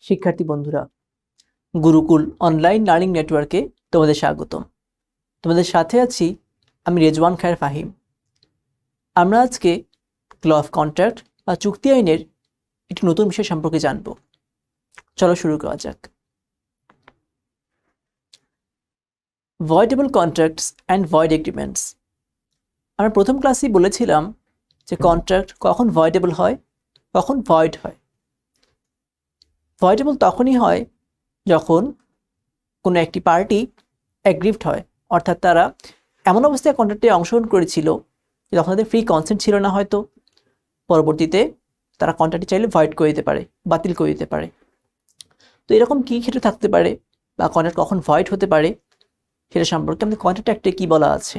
শিক্ষার্থী বন্ধুরা, Gurukul online learning নেটওয়ার্কে তোমাদের স্বাগতম। তোমাদের সাথে আছি আমি রেজওয়ান খায়ের ফাহিম। আমরা আজকে ল অফ কন্ট্রাক্ট বা চুক্তি আইনের একটি নতুন বিষয় সম্পর্কে জানব। চলো শুরু করা যাক। ভয়েডেবল কন্ট্রাক্টস অ্যান্ড ভয়েড এগ্রিমেন্টস। আমরা প্রথম ক্লাসেই বলেছিলাম যে কন্ট্রাক্ট কখন ভয়েডেবল হয়, কখন ভয়েড হয়। ভয়েডেবল তখনই হয় যখন কোনো একটি পার্টি অ্যাগ্রিভড হয়, অর্থাৎ তারা এমন অবস্থায় কন্ট্রাক্টে অংশগ্রহণ করেছিল যখন তাদের ফ্রি কনসেন্ট ছিল না, হয়তো পরবর্তীতে তারা কন্ট্রাক্টটি চাইলে ভয়েড করে দিতে পারে, বাতিল করে দিতে পারে। তো এরকম কী ক্ষেত্রে থাকতে পারে বা কন্ট্রাক্ট কখন ভয়েড হতে পারে সেটা সম্পর্কে আমাদের কন্ট্রাক্ট অ্যাক্টে কী বলা আছে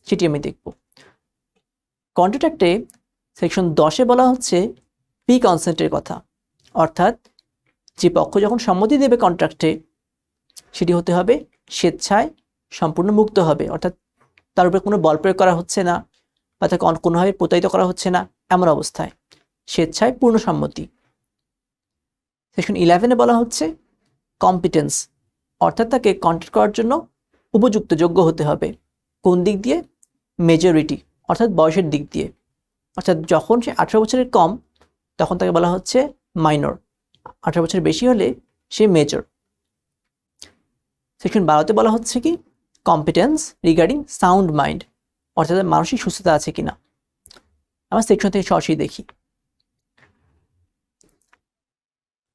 সেটি আমি দেখব। কন্ট্রাক্ট অ্যাক্টে সেকশন 10-এ বলা হচ্ছে ফ্রি কনসেন্টের কথা, অর্থাৎ যে পক্ষ যখন সম্মতি দেবে কন্ট্রাক্টে সেটি হতে হবে স্বেচ্ছায় সম্পূর্ণ মুক্ত হবে, অর্থাৎ তার উপরে কোনো বল প্রয়োগ করা হচ্ছে না বা তাকে কোনোভাবে প্রতারিত করা হচ্ছে না, এমন অবস্থায় স্বেচ্ছায় পূর্ণ সম্মতি। সেকশন 11-এ বলা হচ্ছে কম্পিটেন্স, অর্থাৎ তাকে কন্ট্রাক্ট করার জন্য উপযুক্ত যোগ্য হতে হবে। কোন দিক দিয়ে? মেজরিটি, অর্থাৎ বয়সের দিক দিয়ে। অর্থাৎ যখন সে 18 বছরের কম তখন তাকে বলা হচ্ছে মাইনর, 18 বছর বেশি হলে সে মেজর। সেকশন 12-তে বলা হচ্ছে কি কম্পিটেন্স রিগার্ডিং সাউন্ড মাইন্ড, অর্থাৎ মানসিক সুস্থতা আছে কিনা। আমরা সেকশন থেকে সরাসরি দেখি।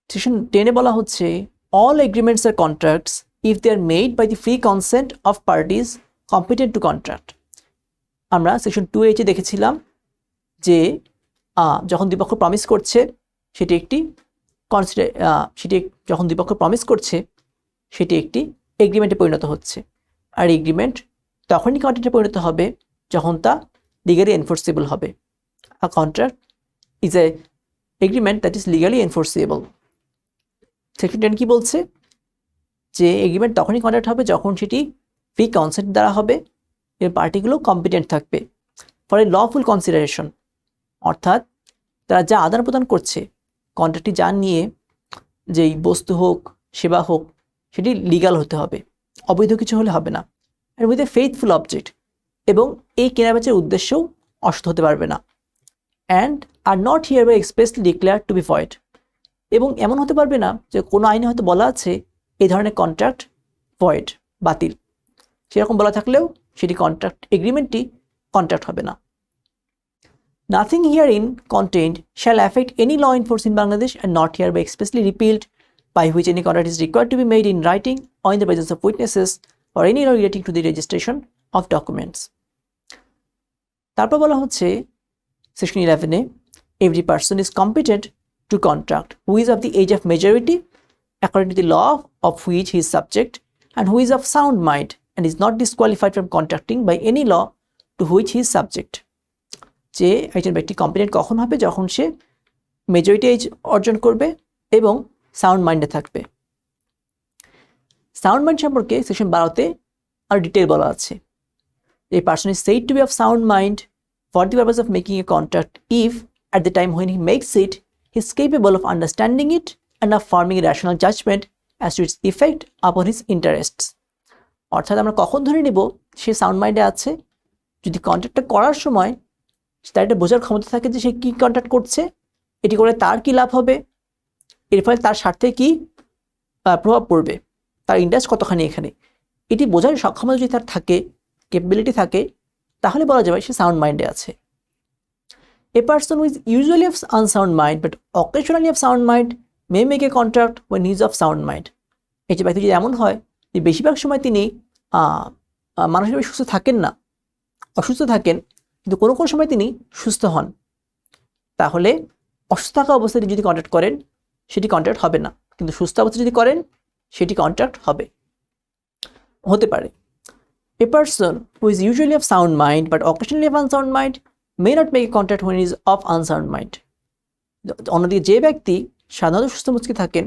সেকশন 10-এ বলা হচ্ছে all agreements are contracts if they are made by the free consent of parties competent to contract. আমরা সেকশন 2H-এ দেখেছিলাম যে যখন দুই পক্ষ প্রমিস করছে সেটি একটি যখন দুই পক্ষ প্রমিস করছে সেটি একটি এগ্রিমেন্টে পরিণত হচ্ছে, আর এগ্রিমেন্ট তখনই কন্ট্রাক্টে পরিণত হবে যখন তা লিগালি এনফোর্সেবল হবে। A contract is a agreement that is legally enforceable. Section 10 কি বলছে? যে এগ্রিমেন্ট তখনই কন্ট্রাক্ট হবে যখন সেটি ফ্রি কনসেন্ট দ্বারা হবে এবং পার্টিগুলো কম্পিটেন্ট থাকবে ফর এ লফুল কনসিডারেশন, অর্থাৎ তারা যা আদান প্রদান করছে কন্ট্রাক্টটি যা নিয়ে, যেই বস্তু হোক সেবা হোক, সেটি লিগাল হতে হবে, অবৈধ কিছু হলে হবে না। আর উইথ এ ফেইথফুল অবজেক্ট, এবং এই কেনাবেচার উদ্দেশ্যও অসৎ হতে পারবে না। And are not hereby expressly declared to be void, এবং এমন হতে পারবে না যে কোনো আইনে হয়তো বলা আছে এই ধরনের কন্ট্রাক্ট ভয়েড, বাতিল, সেরকম বলা থাকলেও সেটি কন্ট্রাক্ট এগ্রিমেন্টটি কন্ট্রাক্ট হবে না। Nothing herein contained shall affect any law in force in Bangladesh and not hereby expressly repealed, by which any contract is required to be made in writing or in the presence of witnesses or any law relating to the registration of documents. তারপর বলা হচ্ছে section 11-এ every person is competent to contract who is of the age of majority according to the law of which he is subject and who is of sound mind and is not disqualified from contracting by any law to which he is subject. যে একজন ব্যক্তি competent কখন হবে? যখন সে majority age অর্জন করবে এবং sound মাইন্ডে থাকবে। সাউন্ড মাইন্ড সম্পর্কে সেকশন 12-তে আর ডিটেল বলা আছে। A person is said to be of sound mind for the purpose of making a contract if at the time when he makes it he is capable of understanding it and of forming a rational judgement as to its effect upon his interests. অর্থাৎ আমরা কখন ধরে নিব সে sound মাইন্ডে আছে? যদি কন্ট্রাক্টটা করার সময় তার একটা বোঝার ক্ষমতা থাকে যে সে কী কন্ট্রাক্ট করছে, এটি করে তার কী লাভ হবে, এর ফলে তার স্বার্থে কী প্রভাব পড়বে, তার ইন্টারেস্ট কতখানি এখানে, এটি বোঝার সক্ষমতা যদি তার থাকে, ক্যাপাবিলিটি থাকে, তাহলে বলা যাবে সে সাউন্ড মাইন্ডে আছে। A person who's usually of unsound mind but occasionally of sound mind may make a contract when he's of sound mind. এই যে ব্যক্তি যদি এমন হয় যে বেশিরভাগ সময় তিনি মানসিকভাবে সুস্থ থাকেন না, অসুস্থ থাকেন, কিন্তু কোনো কোনো সময় তিনি সুস্থ হন, তাহলে অসুস্থ থাকা অবস্থায় যদি কন্ট্রাক্ট করেন সেটি কন্ট্রাক্ট হবে না, কিন্তু সুস্থ অবস্থায় যদি করেন সেটি কন্ট্রাক্ট হতে পারে। A person who is usually of sound mind but occasionally of unsound mind may not make a contract when is of unsound mind. অন্যদিকে যে ব্যক্তি সাধারণত সুস্থ মুচকি থাকেন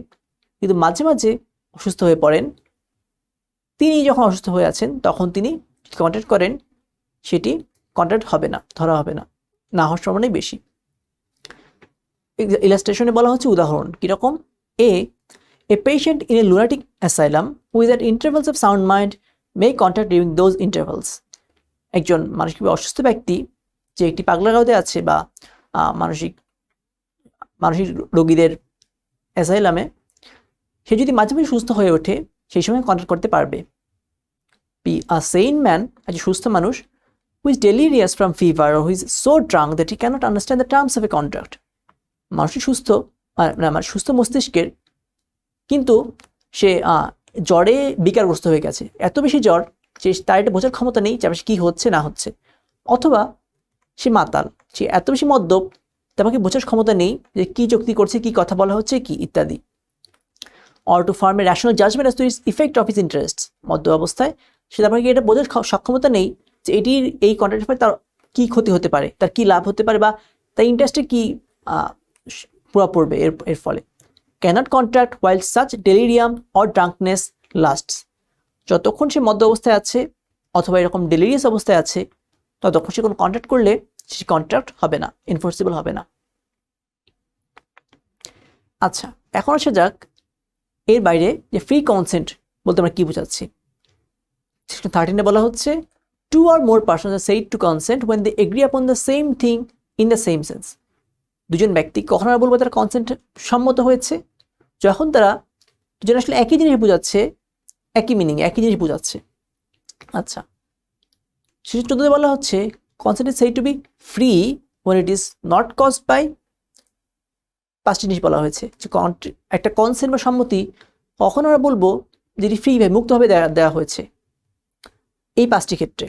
কিন্তু মাঝে মাঝে অসুস্থ হয়ে পড়েন, তিনি যখন অসুস্থ হয়ে আছেন তখন তিনি কন্ট্রাক্ট করেন সেটি কন্ট্রাক্ট হবে না, ধরা হবে না, না হওয়ার সম্ভাবনাই বেশি। ইলাস্ট্রেশনে বলা হচ্ছে উদাহরণ কীরকম? এ A patient in a lunatic asylum who is at intervals of sound mind may contact during those intervals. একজন মানসিক অসুস্থ ব্যক্তি যে একটি পাগলাগাঁওতে আছে বা মানসিক রোগীদের অ্যাসাইলামে, সে যদি মাঝে মাঝে সুস্থ হয়ে ওঠে সেই সময় কন্ট্যাক্ট করতে পারবে। A sane man, একজন সুস্থ মানুষ, who is delirious from fever or who is so drunk that he cannot understand the terms of a contract. মানুষটি সুস্থ সুস্থ মস্তিষ্কের, কিন্তু সে জ্বরে বিকারগ্রস্ত হয়ে গেছে, এত বেশি জ্বর যে তার এটা বোঝার ক্ষমতা নেই যে কী হচ্ছে না হচ্ছে, অথবা সে মাতাল, সে এত বেশি মদ্যপ তাকে বোঝার ক্ষমতা নেই যে কী যুক্তি করছে, কী কথা বলা হচ্ছে কি ইত্যাদি। or to form a rational judgment as to its effect of his interests. মদ্য অবস্থায় সে তারপরে এটা বোঝার সক্ষমতা নেই যে এটির এই কন্ট্রাক্টের ফলে তার কী ক্ষতি হতে পারে, তার কী লাভ হতে পারে, বা তার ইন্টারেস্টে কী প্রভাব পড়বে এর ফলে। cannot contract while such delirium or drunkenness lasts. যতক্ষণ সে মদ্য অবস্থায় আছে অথবা এরকম ডেলিরিয়াস অবস্থায় আছে ততক্ষণ সে কোনো কন্ট্রাক্ট করলে সে কন্ট্রাক্ট হবে না, এনফোর্সেবল হবে না। আচ্ছা, এখন আসা যাক এর বাইরে যে ফ্রি কনসেন্ট বলতে আমরা কী বোঝাচ্ছি। সেকশন 13-এ বলা হচ্ছে two or more persons are said to consent when they agree upon the same thing in the same sense. দুজন ব্যক্তি কখন আমরা বলবো তারা কনসেন্ট সম্মত হয়েছে? যখন তারা দুজন আসলে একই জিনিস বোঝাচ্ছে, একই মিনিং, একই জিনিস বোঝাচ্ছে। আচ্ছা, সেকশন 14-তে বলা হচ্ছে consent is said to be free when it is not caused by, পাঁচটি জিনিস বলা হয়েছে যে একটা কনসেন্ট বা সম্মতি কখন আমরা বলবো যেটি ফ্রি ভাবে মুক্তভাবে দেওয়া হয়েছে। এই পাঁচটি ক্ষেত্রে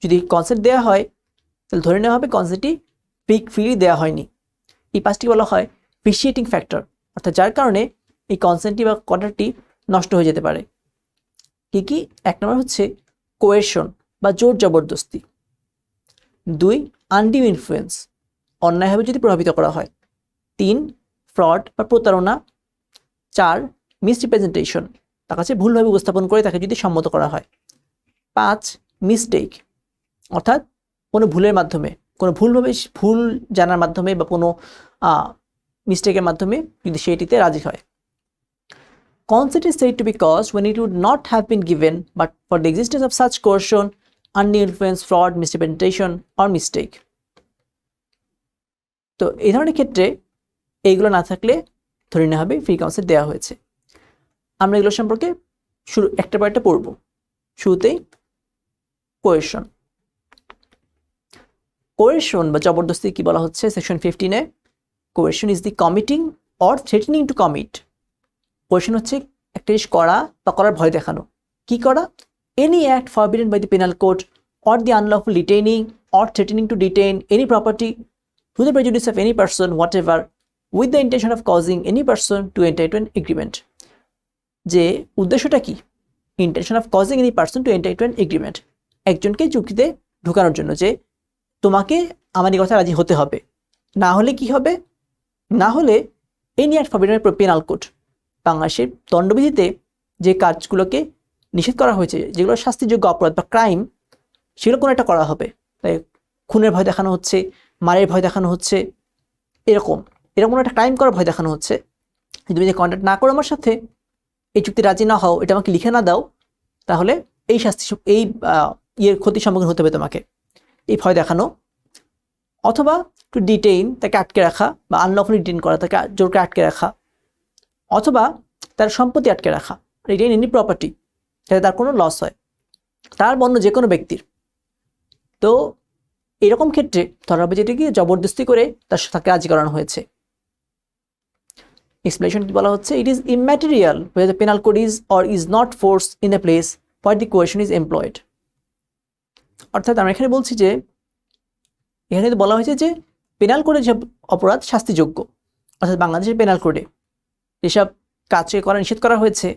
যদি কনসেন্ট দেওয়া হয় তাহলে ধরে নেওয়া হবে কনসেন্টটি ফ্রিলি দেওয়া হয়নি। এই পাঁচটি বলা হয় ভিশিয়েটিং ফ্যাক্টর, অর্থাৎ যার কারণে এই কনসেন্টটি বা কন্ট্রাক্টটি নষ্ট হয়ে যেতে পারে। কি কি? এক নম্বর হচ্ছে কোয়েরশন বা জোর জবরদস্তি। 2, আনডিউ ইনফ্লুয়েন্স, অন্যায়ভাবে যদি প্রভাবিত করা হয়। 3, ফ্রড বা প্রতারণা। 4, মিসরিপ্রেজেন্টেশন, তার কাছে ভুলভাবে উপস্থাপন করে তাকে যদি সম্মত করা হয়। 5, মিস্টেক, অর্থাৎ কোনো ভুলের মাধ্যমে, কোনো ভুল জানার মাধ্যমে বা কোনো মিস্টেকের মাধ্যমে যদি সেটিতে রাজি হয়। Consent is said to be caused when it would not have been given but for the existence of such coercion, undue influence, fraud, misrepresentation or mistake. তো এই ধরনের ক্ষেত্রে এইগুলো না থাকলে ধরে নেওয়া হবে ফ্রি কনসেন্ট দেওয়া হয়েছে। আমরা এগুলো সম্পর্কে একটা পর একটা পড়ব। শুরুতেই কোয়েরশন। কোয়েরশন বা জবরদস্তি কি বলা হচ্ছে সেকশন 15-এ? Coercion is the committing or threatening to commit. Coercion হচ্ছে একটা জিনিস করা বা করার ভয় দেখানো। কি করা? Any act forbidden by the penal code or the unlawful detaining or threatening to detain any property to the prejudice of any person whatever with the intention of causing any person to enter into an agreement. যে উদ্দেশ্যটা কি? intention of causing any person to enter into an agreement, একজনকে চুক্তিতে ঢোকানোর জন্য যে তোমাকে আমার এই কথা রাজি হতে হবে, না হলে কি হবে? না হলে any act forbidden by penal code, বাংলাদেশের দণ্ডবিধিতে যে কাজগুলোকে নিষেধ করা হয়েছে, যেগুলো শাস্তিযোগ্য অপরাধ বা ক্রাইম, সেগুলো কোনো একটা করা হবে। তাই খুনের ভয় দেখানো হচ্ছে, মারের ভয় দেখানো হচ্ছে, এরকম কোনো একটা ক্রাইম করার ভয় দেখানো হচ্ছে। তুমি যে কন্ট্যাক্ট না করো আমার সাথে, এই চুক্তি রাজি না হও, এটা আমাকে লিখে না দাও, তাহলে এই শাস্তি, এই ক্ষতির সম্মুখীন হতে হবে তোমাকে, এই ভয় দেখানো। অথবা টু ডিটেইন, তাকে আটকে রাখা, বা আনলফুলি ডিটেইন করা, তাকে জোর করে আটকে রাখা। অথবা তার সম্পত্তি আটকে রাখা, রিটেইন এনি প্রপার্টি, যাতে তার কোনো লস হয়, তার বন্য যে কোনো ব্যক্তির। তো এরকম ক্ষেত্রে ধরা হবে যেটা কি জবরদস্তি করে তাকে রাজি করানো হয়েছে। এক্সপ্লেনেশন বলা হচ্ছে it is immaterial whether the penal code is or is not forced in the place where the coercion is employed. অর্থাৎ আমরা এখানে বলছি যে এখানে বলা হয়েছে যে পেনাল কোডে যে অপরাধ শাস্তিযোগ্য, অর্থাৎ বাংলাদেশের পেনাল কোডে যেসব কাজে করা নিষেধ করা হয়েছে,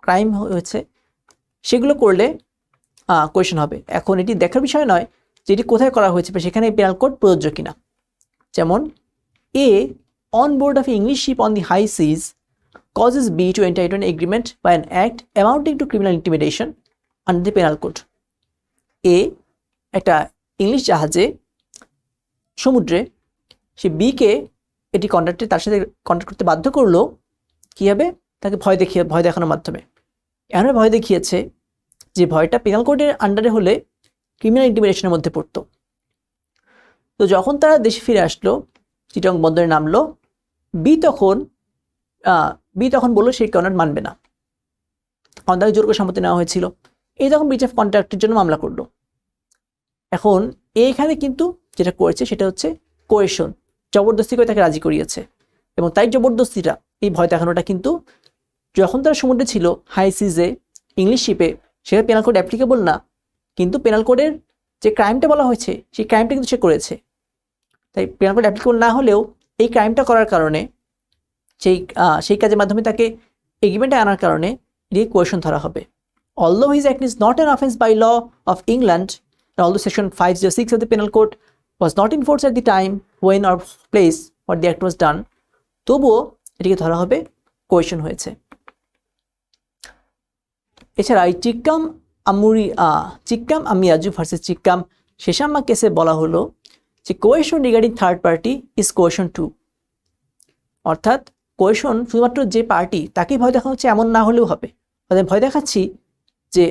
ক্রাইম হয়েছে, সেগুলো করলে কোয়েরশন হবে। এখন এটি দেখার বিষয় নয় যেটি কোথায় করা হয়েছে বা সেখানে পেনাল কোড প্রযোজ্য কিনা। যেমন এ on board of an English ship on the high seas causes B to enter into an agreement by an act amounting to criminal intimidation under the penal code. A একটা English জাহাজে সমুদ্রে সে বিকে এটি কন্ট্রাক্টে তার সাথে contract করতে বাধ্য করলো, কি হবে? তাকে ভয় দেখানোর মাধ্যমে এমন ভয় দেখিয়েছে যে ভয়টা পেনাল কোডের আন্ডারে হলে ক্রিমিনাল ইন্টিমিডেশনের মধ্যে পড়তো। তো যখন তারা দেশে ফিরে আসলো, চিটাগং বন্দরে নামলো, বি তখন বললো সেই কন্ট্রাক্ট মানবে না, কারণ তাকে জোর করে সম্মতি নেওয়া হয়েছিল। এই তখন ব্রিচ অফ কন্ট্রাক্টের জন্য মামলা করলো। এখন এইখানে কিন্তু যেটা করেছে সেটা হচ্ছে কোয়েশন, জবরদস্তি করে তাকে রাজি করিয়েছে। এবং তাই জবরদস্তিটা, এই ভয় দেখানোটা কিন্তু যখন তারা সমুদ্রে ছিল, হাই সিজে, ইংলিশ শিপে, সেটা পেনাল কোড অ্যাপ্লিকেবল না, কিন্তু পেনাল কোডের যে ক্রাইমটা বলা হয়েছে সেই ক্রাইমটা কিন্তু সে করেছে। তাই পেনাল কোড অ্যাপ্লিকেবল না হলেও এই ক্রাইমটা করার কারণে, সেই কাজের মাধ্যমে তাকে এগ্রিমেন্টে আনার কারণে এটিকে কোয়েশন ধরা হবে। Although his act is not an offence by law of England, and although section 506 of the penal code was not in force at the time when or place where the act was done, তবুও এটিকে ধরা হবে question হয়েছে। এছাড়া এই চিক্কাম আমিয়াজু versus চিক্কাম শেষাম্মা কেসে বলা হলো যে question regarding third party is question to, অর্থাৎ কোয়েশন শুধুমাত্র যে পার্টি তাকেই ভয় দেখানো হচ্ছে এমন না হলেও হবে। তাদের ভয় দেখাচ্ছি যে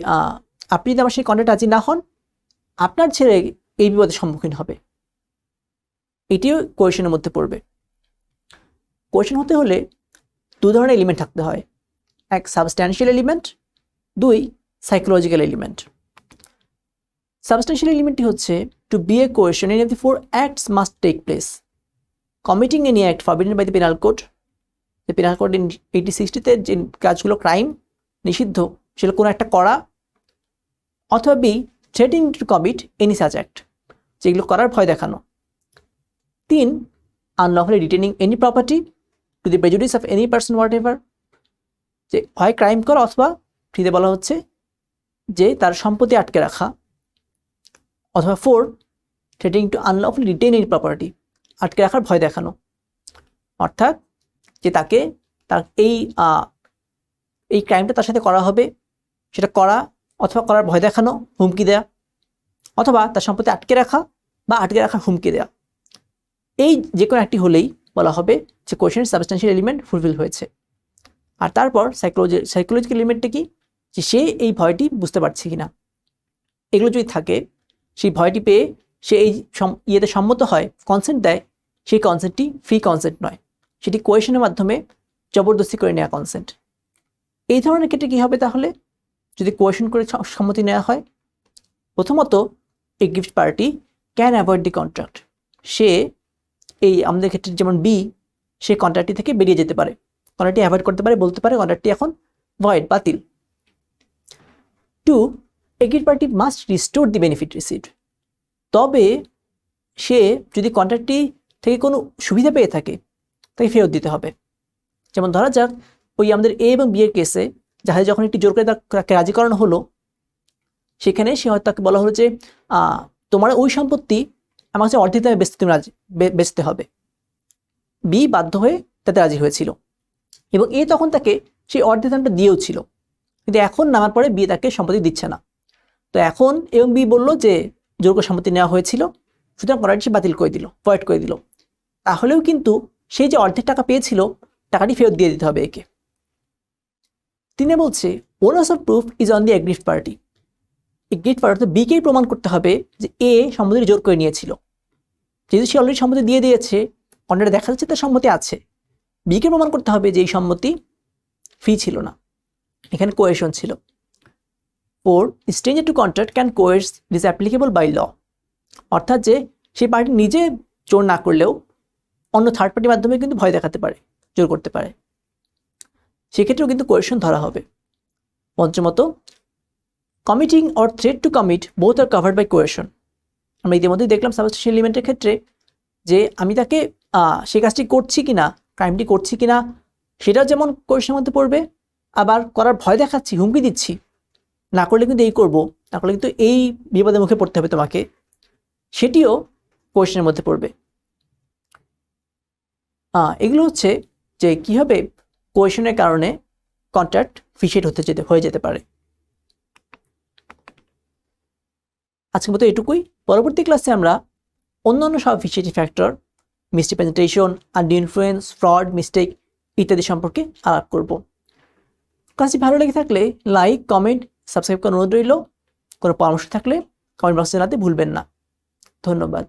আপনি যদি আমার সেই কন্ট্রাক্ট রাজি না হন, আপনার ছেলে এই বিপদের সম্মুখীন হবে, এটিও কোয়েশনের মধ্যে পড়বে। কোয়েশন হতে হলে দু ধরনের এলিমেন্ট থাকতে হয়, এক সাবস্ট্যান্সিয়াল এলিমেন্ট, দুই সাইকোলজিক্যাল এলিমেন্ট। সাবস্ট্যান্সিয়াল এলিমেন্টটি হচ্ছে to be a coercion any of the four acts must take place, committing any act forbidden by the penal code, যে পেনাল কোড 1860-তে যে কাজগুলো ক্রাইম নিষিদ্ধ সেগুলো কোনো একটা করা, অথবা B threatening to commit any such act, যেগুলো করার ভয় দেখানো। তিন, unlawfully retaining any property to the prejudice of any person whatever, যে হয় ক্রাইম করা অথবা ফ্রিতে বলা হচ্ছে যে তার সম্পত্তি আটকে রাখা, অথবা four, threatening to unlawfully retain any property, আটকে রাখার ভয় দেখানো, অর্থাৎ যে তাকে তার এই ক্রাইমটা তার সাথে করা হবে সেটা করা অথবা করার ভয় দেখানো, হুমকি দেয়া, অথবা তার সম্পত্তি আটকে রাখা বা আটকে রাখার হুমকি দেয়া, এই যে কোনো একটি হলেই বলা হবে যে কোয়েশনের সাবস্ট্যান্সিয়াল এলিমেন্ট ফুলফিল হয়েছে। আর তারপর সাইকোলজিক্যাল এলিমেন্টটা কি, যে সে এই ভয়টি বুঝতে পারছে কিনা, এগুলো যদি থাকে, সেই ভয়টি পেয়ে সে এই ইয়েতে সম্মত হয়, কনসেন্ট দেয়, সেই কনসেন্টটি ফ্রি কনসেন্ট নয়, সেটি কোয়েশনের মাধ্যমে জবরদস্তি করে নেওয়া কনসেন্ট। এই ধরনের ক্ষেত্রে কী হবে তাহলে, যদি কোয়েশন করে সম্মতি নেওয়া হয়, প্রথমত aggrieved party can avoid the contract, সে এই আমাদের ক্ষেত্রে যেমন বি, সে কন্ট্রাক্টটি থেকে বেরিয়ে যেতে পারে, কন্ট্রাক্টটি অ্যাভয়েড করতে পারে, বলতে পারে কন্ট্রাক্টটি এখন ভয়েড, বাতিল। To, agreed party must restore the benefit received, তবে সে যদি কন্ট্রাক্টটি থেকে কোনো সুবিধা পেয়ে থাকে তাকে ফেরত দিতে হবে। যেমন ধরা যাক ওই আমাদের এ এবং বি এর কেসে যাহাতে যখন একটি জোর করে তাকে রাজি করানো হলো, সেখানে সে হয়তো তাকে বলা হলো যে তোমার ওই সম্পত্তি আমার কাছে অর্ধেক দামে বেচতে হবে। বি বাধ্য হয়ে তাতে রাজি হয়েছিল এবং এ তখন তাকে সেই অর্ধেক দামটা দিয়েও ছিল, কিন্তু এখন নামার পরে বি তাকে সম্পত্তি দিচ্ছে না। তো এখন এবং বি বললো যে জোর করে সম্পত্তি নেওয়া হয়েছিল, সুতরাং কন্ট্রাক্ট সে বাতিল করে দিল, ভয়েড করে দিল। তাহলেও কিন্তু সেই যে অর্ধেক টাকা পেয়েছিল টাকাটি ফেরত দিয়ে দিতে হবে একে। তিনি বলছে onus of proof is on the aggrieved party, aggrieved party অর্থাৎ বিকেই প্রমাণ করতে হবে যে এ সম্পত্তি জোর করে নিয়েছিল। যেহেতু সে অলরেডি সম্মতি দিয়ে দিয়েছে, কন্ট্রাক্টে দেখা যাচ্ছে তার সম্মতি আছে, বিকে প্রমাণ করতে হবে যে এই সম্মতি ফ্রি ছিল না, এখানে কোয়েশন ছিল। Four, stranger to contract can coerce is applicable by law, অর্থাৎ যে সেই পার্টি নিজে জোর না করলেও অন্য থার্ড পার্টির মাধ্যমে কিন্তু ভয় দেখাতে পারে, জোর করতে পারে, সেক্ষেত্রেও কিন্তু কোয়েশন ধরা হবে। পঞ্চমত, committing or threat to commit both are covered by coercion. আমরা ইতিমধ্যেই দেখলাম সাবস্ট্যান্সিয়াল এলিমেন্টের ক্ষেত্রে যে আমি তাকে সেই কাজটি করছি কিনা, ক্রাইমটি করছি কিনা, সেটাও যেমন কোয়েশনের মধ্যে পড়বে, আবার করার ভয় দেখাচ্ছি, হুমকি দিচ্ছি, না করলে কিন্তু এই করবো, না করলে কিন্তু এই বিপদের মুখে পড়তে হবে তোমাকে, সেটিও কোয়েশনের মধ্যে পড়বে। এগুলো হচ্ছে যে কীভাবে কোয়েশনের কারণে কন্ট্রাক্ট ফিশেট হয়ে যেতে পারে। আজকের মতো এটুকুই। পরবর্তী ক্লাসে আমরা অন্যান্য সব ফিশিয়েটিভ factor, misrepresentation, undue influence, fraud, mistake ইত্যাদি সম্পর্কে আলাপ করব। কাজটি ভালো লেগে থাকলে লাইক, কমেন্ট, সাবস্ক্রাইব করার অনুরোধ রইল। কোনো পরামর্শ থাকলে কমেন্ট বক্সে জানাতে ভুলবেন না। ধন্যবাদ।